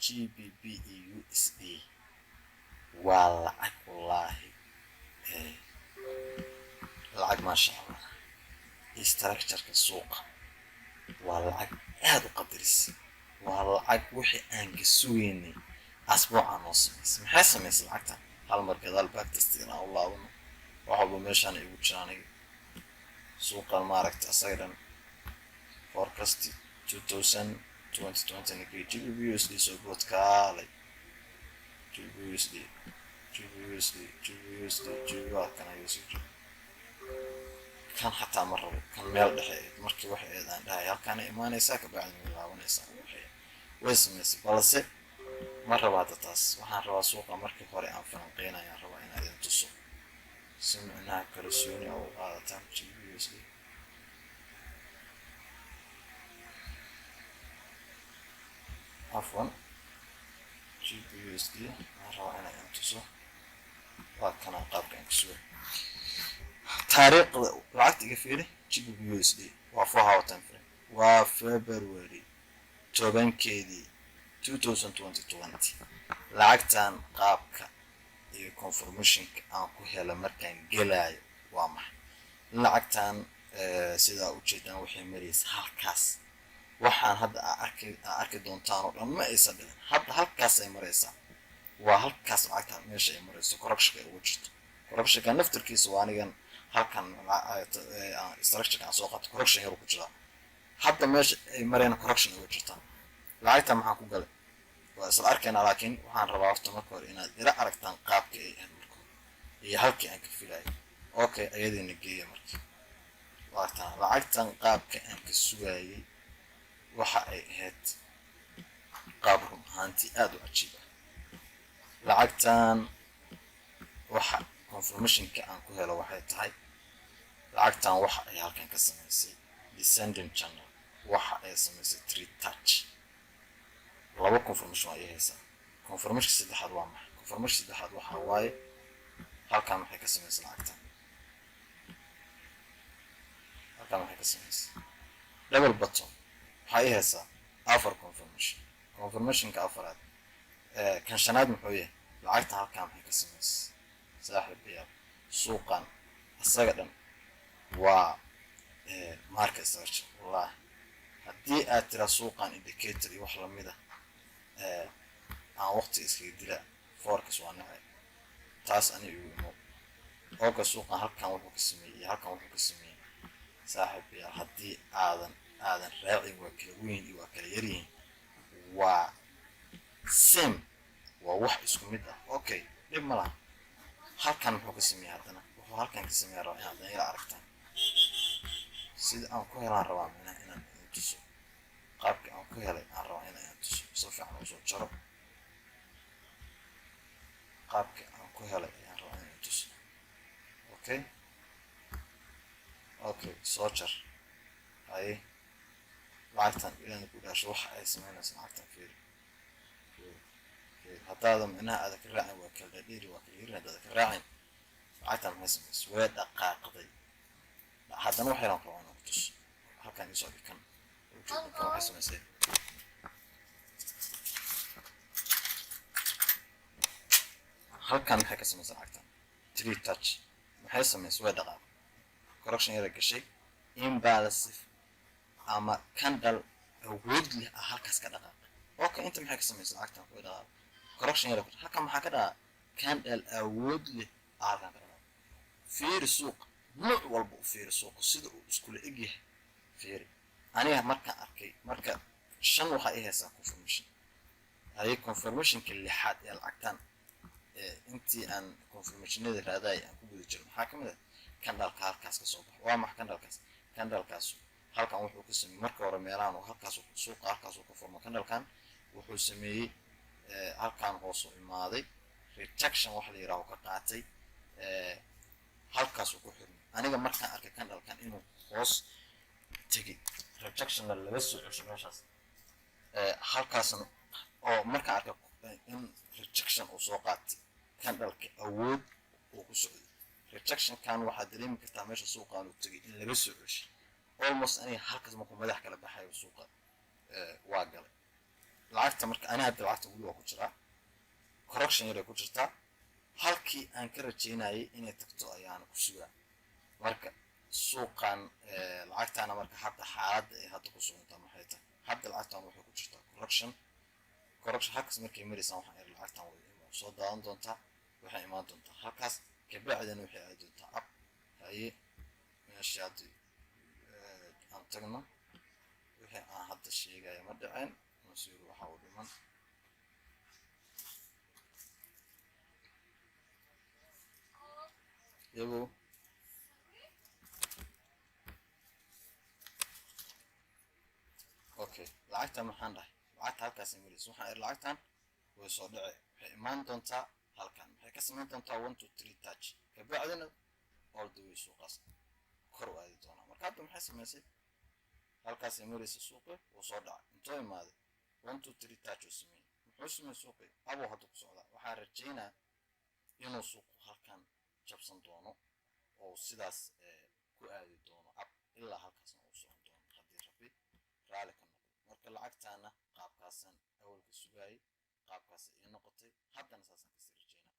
GBP iyo USD waa lacag wallaahi lacag maasha Allah structure-ka suuqa waa lacag aad u qadaris waa lacag wixii aan ka sugeynay asbuucan oo samaysay maxay samaysay lacagta hal mar gadaal back testina u laabano waxba meeshaan igu jiraan suuqa maaragta asagan forecast 2020 nigi GBP USD soo boodkaalay GBP USD kana USD kan xataa ma rabo kan meel dhexe markii wax eedaan dhahay halkaan imaanaysaa ka bacdi laabanaysaa way samaysay balse ma rabaa taas waxaan rabaa suuqa markii hore aan falanqeynayaan rabaa inaad idin tuso si macnaha kalsooni oo qaadataan GBP USD عفوا GBP USD مرة أنا أنتسو وكان قابل أنكسوه تاريخ لعقت كفيري GBP USD وفوها وتنفر وفبراير توبان كيدي 2020 لعقتان قابك confirmation aan ku helo markaan gelayo waa maxay lacagtan sida u jeedaan waxay maraysaa halkaas waxaan hadda arki doontaan oo dhan ma aysan dhicin hadda halkaas ay maraysaa waa halkaas lacagta meesha ay marayso correction ay ugu jirto correction kan naftirkiisa waa anigan halkan structure aan soo qaato correction yar ku jira hadda meesha ay marayna correction ugu jirta lacagta maxaan ku galay waa isla arkayna laakiin waxaan rabaa horta marka hore inaad ila aragtaan qaabka ay ahayd marka iyo halkii aan ka filayo okay ayadina geeyo markii waartaan lacagtan qaabka aan ka sugayay waxa ay ahayd qaab run ahaantii aad u cajiib ah lacagtan waxa confirmationka aan ku helo waxay tahay lacagtan waxa ay halkan ka samaysay descending channel waxa ay samaysay three touch laba confirmation ay haysaa confirmation saddexaad waa maxay confirmation saddexaad waxa waaye halkan waxay ka samaysay lacagtan halkan waxay ka samaysay double bottom waxay haysaa afar confirmationka afaraad kan shanaad muxuu yahay lacagta halkan waxay ka samaysay saaxiibayaal suuqan asaga dhan waa market search wallahi haddii aad tira suuqan indicator iyo wax lamid ah aan waqti iskaga dila forecast waa nacay taas aniga igu imo ooga suuqan halkan wuxuu ka sameeyay halkan wuxuu ka sameeyay saaxiibayaal haddii aadan raacin waa kala weyn iyo waa kala yaryihiin waa same waa wax isku mid ah okay dhib ma laha halkan wuxuu ka sameeyay haddana wuxuu halkan ka sameeyay rabaa inaad ila aragtaan sida aan ku helaan rabaa inaan tuso qaabka aan ku helay aan rabaa inaan tuso si fiican u soo jaro qaabka aan ku helay aan rabaa inaan tuso okay soo jar hay lacagtan ilaan ku dhaasho waxa ay sameynaysaa lacagtan fiiri haddaadan macnaha aad ka raacin waa kala dheeri waa kala yarin haddaad ka raacin lacagtan maxay samaysay way dhaqaaqday haddana waxay rabaan inaan ku tuso halkan isoo dhigan waxay samaysay halkan maxay ka samaysay lacagtan three touch maxay samaysay way dhaqaaqday correction yara gashay imbalance ama candle awood leh halkaas ka dhaqaaqay okay inta maxay ka samaysay lacagtan way dhaqaaqday correction yara halkan maxaa ka dhaqaaqay candle awood leh halkan ka dhaqaaqay fiir suuq nooc walba u fiir suuq sida uu isku leeg yahay fiir aniga markaan arkay marka shan waxa ay haysaa confirmation ay confirmationka lixaad ee lacagtan intii aan confirmationada raaday aan ku guda jiro maxaa kamid ah candle halkaas ka soo baxay waa maxay candlekaas halkan wuxuu ka sameeyay marka hore meelaan oo halkaas suuqa halkaas uu ka furmo candlekan wuxuu sameeyay halkan hoos u imaaday rejection wax la yiraahdo ka qaatay halkaas uu ku xirmay aniga markaan arkay candlekan inuu hoos tagay rejection laga soo cesho meeshaas halkaas oo markaan arkay in rejection uu soo qaatay candleka awood uu ku socday rejection kan waxa dareemi kartaa meesha suuqan uu tagay in laga soo cesho almost aniga halkaas markuu madax kala baxayo suuqa waa galay lacagta marka ana hadda lacagta weli waa ku jiraa correction yar ay ku jirtaa halkii aan ka rajeynayay inay tagto ayaan ku sugaa marka suuqan lacagtaana marka hadda xaaladda ay hadda ku sugantaa maxay tahay hadda lacagtan waxay ku jirtaa correction halkaas markay maraysaan waxaan iri lacagtan way soo daadan doontaa waxay imaan doontaa halkaas kabacdina waxay aadi doontaa up haye meesha hadda aan tagno wixii aan hadda sheegaya ma dhicin masiir waxa uu dhiman yabo okay lacagta maxaan dhahay lacagta halkaas maraysa waxaan iri lacagtan way soo dhacay waxay imaan doontaa halkan waxay ka samayn doontaa 1 2 3 touch kabacdina all the way suuqaas kor u aadi doonaa marka hadda maxay samaysay halkaas maraysa suuqa oo soo dhacay intoo imaaday 1 2 3 touch oo sameeyay muxuu sameeyay suuqa abo hadda ku socda waxaan rajeynaa inuu suuqu halkan jabsan doono oo sidaas ku aadi doono up ilaa halkaasna uu socon doono haddii rabbi raali ka noqdo marka lacagtaana qaabkaasan awalka sugayay qaabkaas ay noqotay haddana saasaan kasii rajeynaa